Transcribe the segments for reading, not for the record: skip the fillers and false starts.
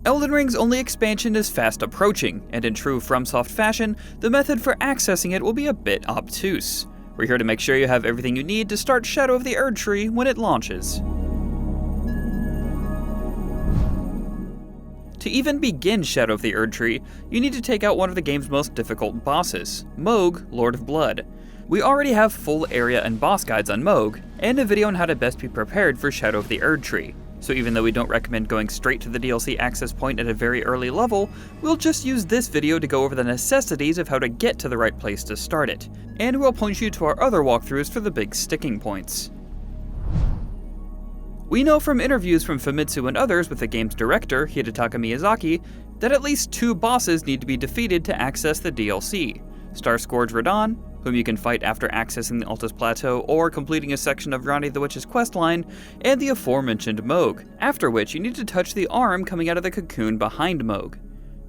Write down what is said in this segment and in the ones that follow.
Elden Ring's only expansion is fast approaching, and in true FromSoft fashion, the method for accessing it will be a bit obtuse. We're here to make sure you have everything you need to start Shadow of the Erdtree when it launches. To even begin Shadow of the Erdtree, you need to take out one of the game's most difficult bosses, Mohg, Lord of Blood. We already have full area and boss guides on Mohg, and a video on how to best be prepared for Shadow of the Erdtree. So even though we don't recommend going straight to the DLC access point at a very early level, we'll just use this video to go over the necessities of how to get to the right place to start it, and we'll point you to our other walkthroughs for the big sticking points. We know from interviews from Famitsu and others with the game's director, Hidetaka Miyazaki, that at least 2 bosses need to be defeated to access the DLC. Star Scourge Radahn, whom you can fight after accessing the Altus Plateau or completing a section of Ranni the Witch's questline, and the aforementioned Mohg, after which you need to touch the arm coming out of the cocoon behind Mohg.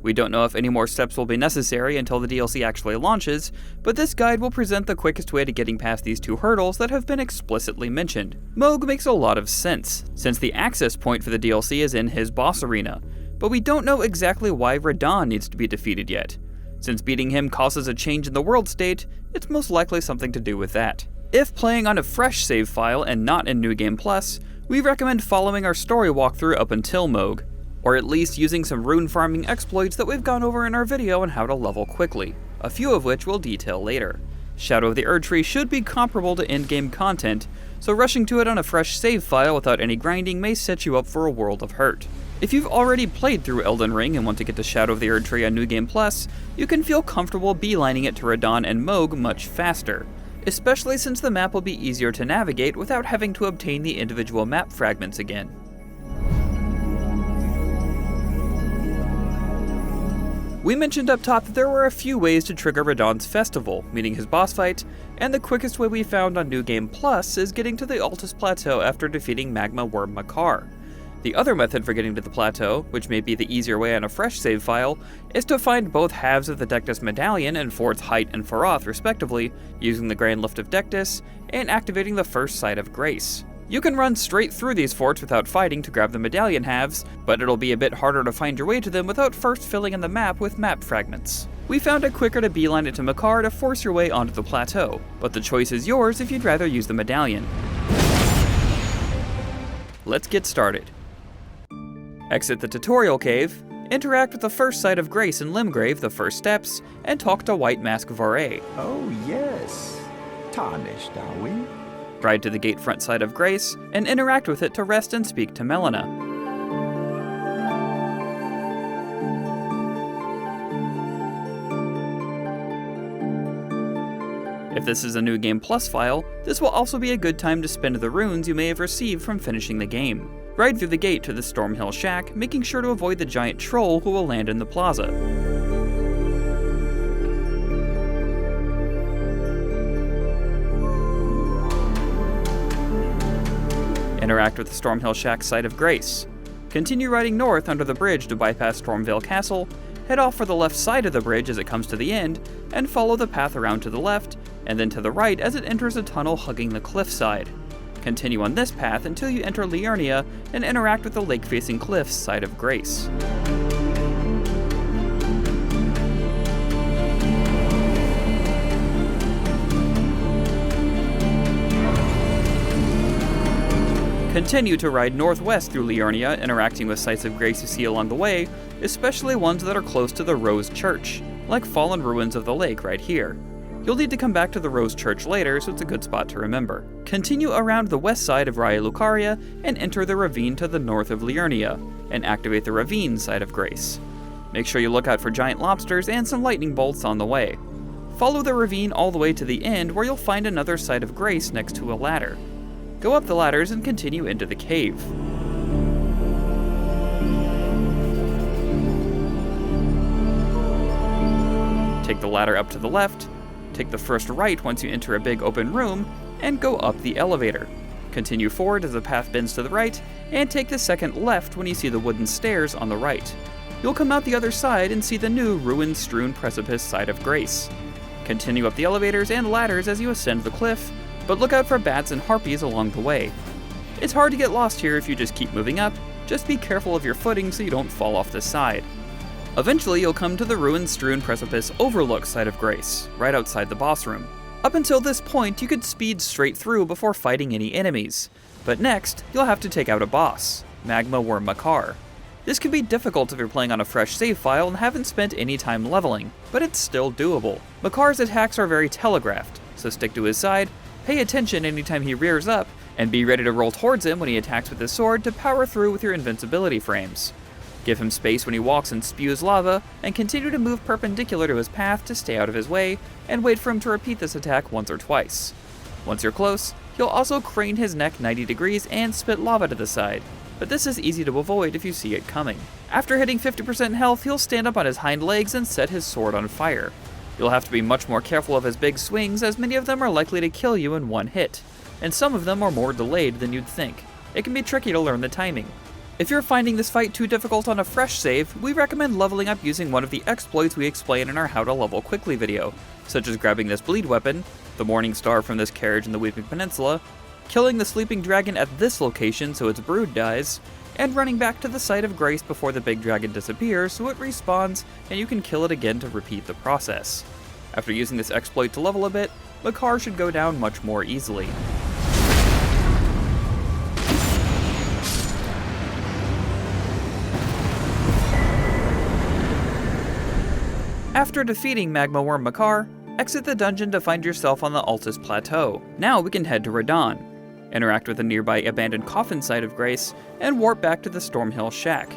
We don't know if any more steps will be necessary until the DLC actually launches, but this guide will present the quickest way to getting past these 2 hurdles that have been explicitly mentioned. Mohg makes a lot of sense, since the access point for the DLC is in his boss arena, but we don't know exactly why Radahn needs to be defeated yet. Since beating him causes a change in the world state, it's most likely something to do with that. If playing on a fresh save file and not in New Game Plus, we recommend following our story walkthrough up until Mohg, or at least using some rune farming exploits that we've gone over in our video on how to level quickly, a few of which we'll detail later. Shadow of the Erdtree should be comparable to endgame content, so rushing to it on a fresh save file without any grinding may set you up for a world of hurt. If you've already played through Elden Ring and want to get to Shadow of the Erdtree on New Game Plus, you can feel comfortable beelining it to Radahn and Mohg much faster, especially since the map will be easier to navigate without having to obtain the individual map fragments again. We mentioned up top that there were a few ways to trigger Radahn's festival, meaning his boss fight, and the quickest way we found on New Game Plus is getting to the Altus Plateau after defeating Magma Wyrm Makar. The other method for getting to the plateau, which may be the easier way on a fresh save file, is to find both halves of the Dectus Medallion in Forts Height and Faroth respectively, using the Grand Lift of Dectus, and activating the first Site of Grace. You can run straight through these forts without fighting to grab the medallion halves, but it'll be a bit harder to find your way to them without first filling in the map with map fragments. We found it quicker to beeline it to Makar to force your way onto the plateau, but the choice is yours if you'd rather use the medallion. Let's get started. Exit the tutorial cave, interact with the first Site of Grace in Limgrave, the first steps, and talk to White Mask Varé. Oh yes, tarnished are we? Ride to the gate front Site of Grace, and interact with it to rest and speak to Melina. If this is a New Game Plus file, this will also be a good time to spend the runes you may have received from finishing the game. Ride through the gate to the Stormhill Shack, making sure to avoid the giant troll who will land in the plaza. Interact with the Stormhill Shack Site of Grace. Continue riding north under the bridge to bypass Stormvale Castle, head off for the left side of the bridge as it comes to the end, and follow the path around to the left, and then to the right as it enters a tunnel hugging the cliffside. Continue on this path until you enter Liurnia and interact with the lake-facing cliffs Site of Grace. Continue to ride northwest through Liurnia, interacting with sites of grace you see along the way, especially ones that are close to the Rose Church, like fallen ruins of the lake right here. You'll need to come back to the Rose Church later, so it's a good spot to remember. Continue around the west side of Raya Lucaria and enter the ravine to the north of Liurnia, and activate the ravine Site of Grace. Make sure you look out for giant lobsters and some lightning bolts on the way. Follow the ravine all the way to the end where you'll find another Site of Grace next to a ladder. Go up the ladders and continue into the cave. Take the ladder up to the left, take the first right once you enter a big open room, and go up the elevator. Continue forward as the path bends to the right, and take the second left when you see the wooden stairs on the right. You'll come out the other side and see the new ruin-strewn precipice Site of Grace. Continue up the elevators and ladders as you ascend the cliff, but look out for bats and harpies along the way. It's hard to get lost here if you just keep moving up, Just be careful of your footing so you don't fall off the side. Eventually, you'll come to the ruin-strewn precipice overlook site of Grace, right outside the boss room. Up until this point, you could speed straight through before fighting any enemies. But next, you'll have to take out a boss, Magma Wyrm Makar. This can be difficult if you're playing on a fresh save file and haven't spent any time leveling, but it's still doable. Makar's attacks are very telegraphed, so stick to his side, pay attention anytime he rears up, and be ready to roll towards him when he attacks with his sword to power through with your invincibility frames. Give him space when he walks and spews lava, and continue to move perpendicular to his path to stay out of his way, and wait for him to repeat this attack once or twice. Once you're close, he'll also crane his neck 90 degrees and spit lava to the side, but this is easy to avoid if you see it coming. After hitting 50% health, he'll stand up on his hind legs and set his sword on fire. You'll have to be much more careful of his big swings, as many of them are likely to kill you in one hit, and some of them are more delayed than you'd think. It can be tricky to learn the timing. If you're finding this fight too difficult on a fresh save, we recommend leveling up using one of the exploits we explain in our How to Level Quickly video, such as grabbing this bleed weapon, the Morning Star from this carriage in the Weeping Peninsula, killing the sleeping dragon at this location so its brood dies, and running back to the site of Grace before the big dragon disappears so it respawns and you can kill it again to repeat the process. After using this exploit to level a bit, Makar should go down much more easily. After defeating Magma Wyrm Makar, exit the dungeon to find yourself on the Altus Plateau. Now we can head to Radahn, interact with the nearby abandoned coffin site of Grace, and warp back to the Stormhill Shack.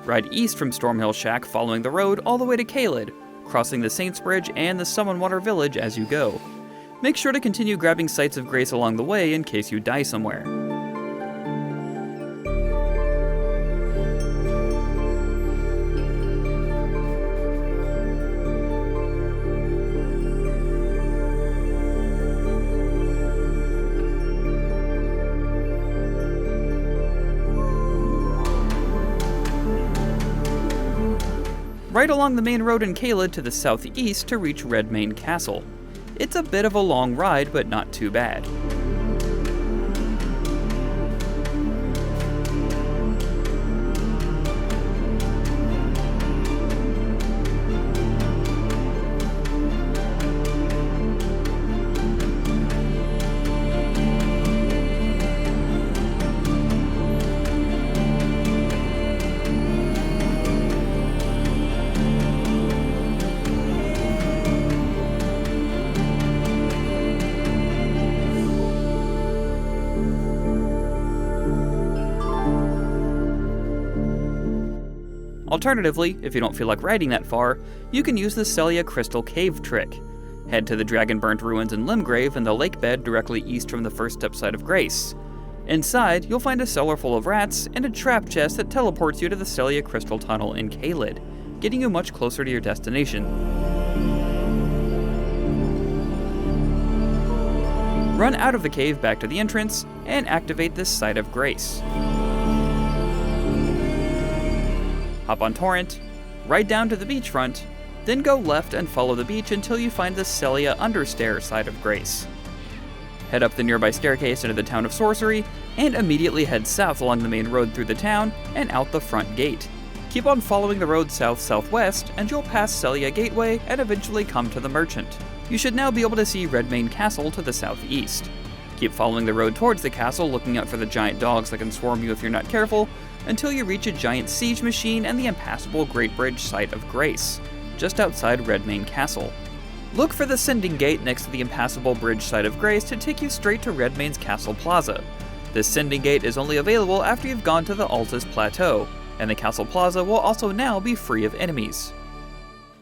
Ride east from Stormhill Shack following the road all the way to Caelid, crossing the Saints Bridge and the Summonwater Village as you go. Make sure to continue grabbing sites of Grace along the way in case you die somewhere. Right along the main road in Caelid to the southeast to reach Redmane Castle. It's a bit of a long ride, but not too bad. Alternatively, if you don't feel like riding that far, you can use the Sellia Crystal Cave trick. Head to the dragon-burnt ruins in Limgrave in the lake bed directly east from the first step site of Grace. Inside, you'll find a cellar full of rats and a trap chest that teleports you to the Sellia Crystal Tunnel in Caelid, getting you much closer to your destination. Run out of the cave back to the entrance, and activate this site of Grace. Hop on Torrent, ride down to the beachfront, then go left and follow the beach until you find the Sellia Understair side of Grace. Head up the nearby staircase into the town of Sorcery, and immediately head south along the main road through the town and out the front gate. Keep on following the road south-southwest, and you'll pass Sellia Gateway and eventually come to the Merchant. You should now be able to see Redmane Castle to the southeast. Keep following the road towards the castle, looking out for the giant dogs that can swarm you if you're not careful, until you reach a giant siege machine and the impassable Great Bridge site of Grace, just outside Redmane Castle. Look for the Sending Gate next to the impassable bridge site of Grace to take you straight to Redmane's Castle Plaza. This Sending Gate is only available after you've gone to the Altus Plateau, and the Castle Plaza will also now be free of enemies.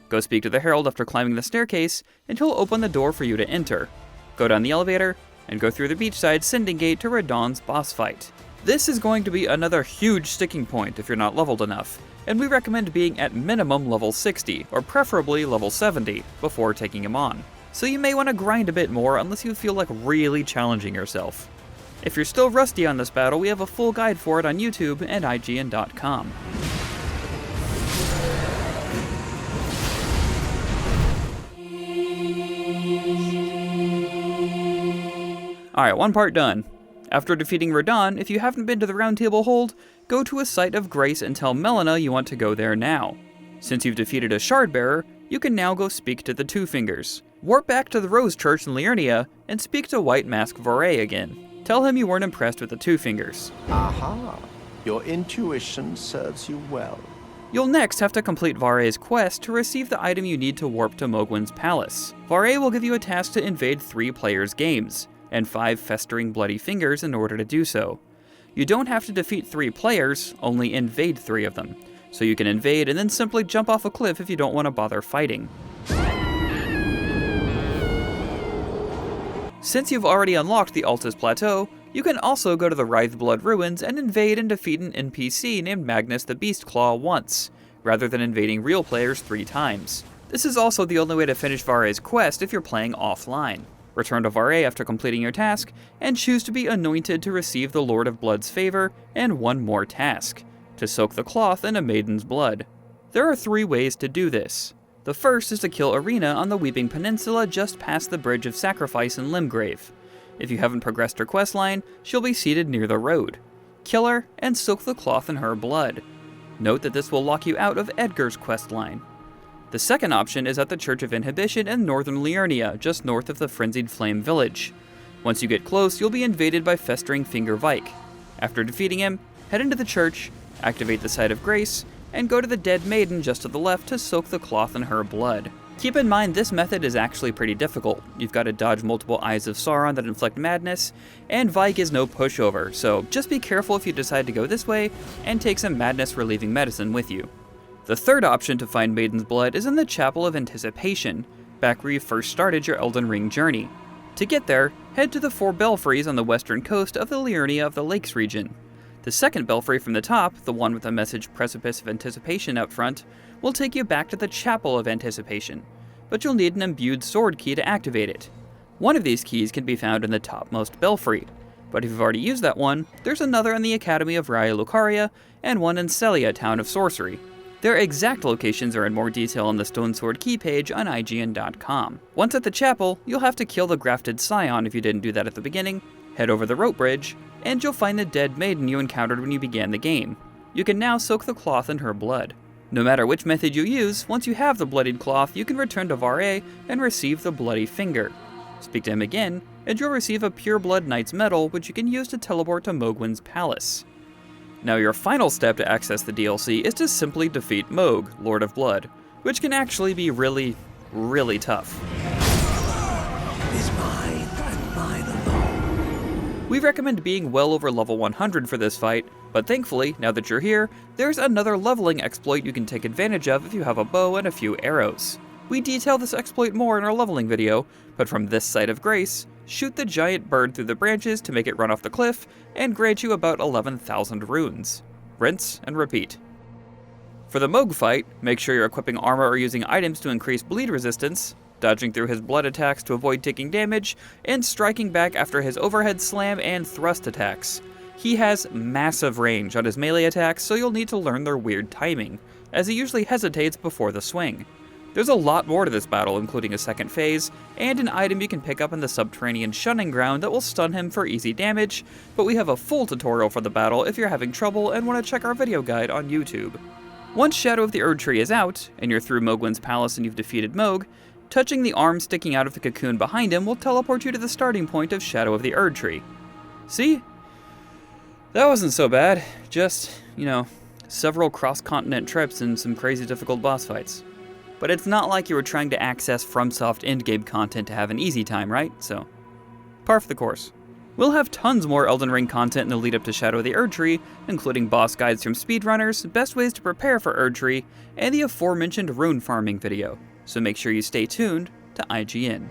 Go speak to the Herald after climbing the staircase, and he'll open the door for you to enter. Go down the elevator, and go through the beachside Sending Gate to Radahn's boss fight. This is going to be another huge sticking point if you're not leveled enough, and we recommend being at minimum level 60, or preferably level 70, before taking him on. So you may want to grind a bit more unless you feel like really challenging yourself. If you're still rusty on this battle, we have a full guide for it on YouTube and IGN.com. Alright, one part done. After defeating Radahn, if you haven't been to the Round Table Hold, go to a site of grace and tell Melina you want to go there now. Since you've defeated a Shardbearer, you can now go speak to the Two Fingers. Warp back to the Rose Church in Liurnia and speak to White Mask Voré again. Tell him you weren't impressed with the Two Fingers. Aha! Your intuition serves you well. You'll next have to complete Varé's quest to receive the item you need to warp to Mohgwyn's palace. Voré will give you a task to invade 3 players' games, and 5 festering bloody fingers in order to do so. You don't have to defeat 3 players, only invade 3 of them. So you can invade and then simply jump off a cliff if you don't want to bother fighting. Since you've already unlocked the Altus Plateau, you can also go to the Writhed-Blood Ruins and invade and defeat an NPC named Magnus the Beastclaw once, rather than invading real players 3 times. This is also the only way to finish Varé's quest if you're playing offline. Return to Voré after completing your task, and choose to be anointed to receive the Lord of Blood's favor and one more task, to soak the cloth in a maiden's blood. There are 3 ways to do this. The first is to kill Arena on the Weeping Peninsula just past the Bridge of Sacrifice in Limgrave. If you haven't progressed her questline, she'll be seated near the road. Kill her and soak the cloth in her blood. Note that this will lock you out of Edgar's questline. The second option is at the Church of Inhibition in northern Liurnia, just north of the Frenzied Flame village. Once you get close, you'll be invaded by Festering Finger Vike. After defeating him, head into the church, activate the Site of Grace, and go to the Dead Maiden just to the left to soak the cloth in her blood. Keep in mind this method is actually pretty difficult. You've got to dodge multiple Eyes of Sauron that inflict madness, and Vike is no pushover, so just be careful if you decide to go this way, and take some madness relieving medicine with you. The third option to find Maiden's Blood is in the Chapel of Anticipation, back where you first started your Elden Ring journey. To get there, head to the 4 belfries on the western coast of the Liurnia of the Lakes region. The second belfry from the top, the one with the message Precipice of Anticipation out front, will take you back to the Chapel of Anticipation, but you'll need an imbued sword key to activate it. One of these keys can be found in the topmost belfry, but if you've already used that one, there's another in the Academy of Raya Lucaria and one in Sellia, Town of Sorcery. Their exact locations are in more detail on the Stone Sword Key page on IGN.com. Once at the chapel, you'll have to kill the Grafted Scion if you didn't do that at the beginning, head over the rope bridge, and you'll find the dead maiden you encountered when you began the game. You can now soak the cloth in her blood. No matter which method you use, once you have the bloodied cloth, you can return to Voré and receive the Bloody Finger. Speak to him again, and you'll receive a Pure Blood Knight's Medal, which you can use to teleport to Mohgwyn's palace. Now your final step to access the DLC is to simply defeat Mohg, Lord of Blood, which can actually be really, really tough. Is mine and mine alone. We recommend being well over level 100 for this fight, but thankfully, now that you're here, there's another leveling exploit you can take advantage of if you have a bow and a few arrows. We detail this exploit more in our leveling video, but from this Site of Grace, shoot the giant bird through the branches to make it run off the cliff, and grant you about 11,000 runes. Rinse and repeat. For the Mohg fight, make sure you're equipping armor or using items to increase bleed resistance, dodging through his blood attacks to avoid taking damage, and striking back after his overhead slam and thrust attacks. He has massive range on his melee attacks, so you'll need to learn their weird timing, as he usually hesitates before the swing. There's a lot more to this battle, including a second phase, and an item you can pick up in the subterranean shunning ground that will stun him for easy damage, but we have a full tutorial for the battle if you're having trouble and want to check our video guide on YouTube. Once Shadow of the Erdtree is out, and you're through Mohgwyn's palace and you've defeated Mohg, touching the arm sticking out of the cocoon behind him will teleport you to the starting point of Shadow of the Erdtree. See? That wasn't so bad, just, several cross-continent trips and some crazy difficult boss fights. But it's not like you were trying to access FromSoft endgame content to have an easy time, right? So, par for the course. We'll have tons more Elden Ring content in the lead up to Shadow of the Erdtree, including boss guides from speedrunners, best ways to prepare for Erdtree, and the aforementioned rune farming video. So make sure you stay tuned to IGN.